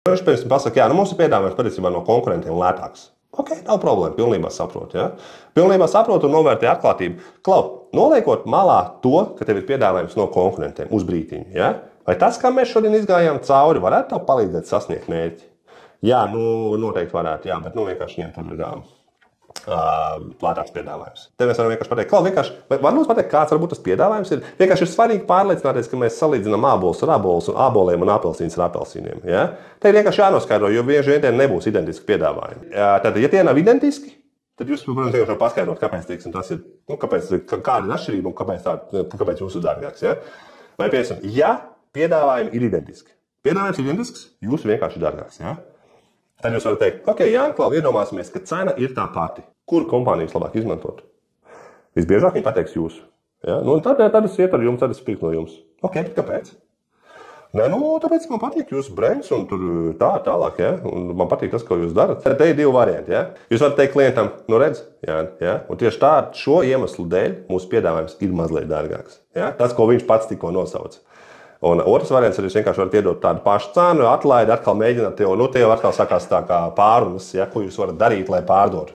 Viņš pirms pasaka, jā, nu mums ir piedāvājums patiesībā no konkurentiem lētāks. Ok, nav problēma, pilnībā saprotu. Ja? Pilnībā saprotu un novērtēju atklātību. Klau, noliekot malā to, ka tev ir piedāvājums no konkurentiem uz brītiņu. Ja? Vai tas, kā mēs šodien izgājām cauri, varētu tev palīdzēt sasniegt mērķi? Jā, nu noteikti varētu, jā, bet nu vienkārši ņemt tad lētāks piedāvājums. Te mēs varam vienkārši pateikt, Klau, vienkārši, var mums pateikt, kāds varbūt tas piedāvājums ir? Vienkārši ir svarīgi pārliecināties, ka mēs salīdzinām ābolus ar āboliem un apelsīnus ar apelsīniem. Ja? Te ir vienkārši jānoskaidro, jo bieži vien tie nebūs identiski piedāvājumi. Tad, ja tie nav identiski, tad jūs, protams, vienkārši paskaidrot, kāpēc tas ir, kāda ir atšķirība un kāpēc jūs ir dārgāks. Ja? Vai piemēram, ja piedāvājumi ir identiski, piedāvājums ir identisks, jūs vienkārši ir dārgāks. Ja? Tad jūs varat teikt, ok, jā, Klau, iedomāsimies, ka cena ir tā pati. Kuru kompānijas labāk izmantot? Visbiežāk viņi pateiks jūsu. Ja? Nu, tad es iet ar jums, tad es pirku no jums. Ok, bet kāpēc? Nē, nu, tāpēc man patīk jūsu brands un tur tālāk, ja? Un man patīk tas, ko jūs darat. Te ir divi varianti, ja? Jūs varat teikt klientam, nu redz, ja? Un tieši tā, šo iemeslu dēļ mūsu piedāvājums ir mazliet dārgāks. Ja? Tas, ko viņš pats tikko nosauca. Un otrs variants ir, jūs vienkārši varat iedot tādu pašu cenu, atlaidi, atkal mēģināt tev, nu, tev atkal sakās tā kā pārunas, ja, ko jūs varat darīt, lai pārdotu.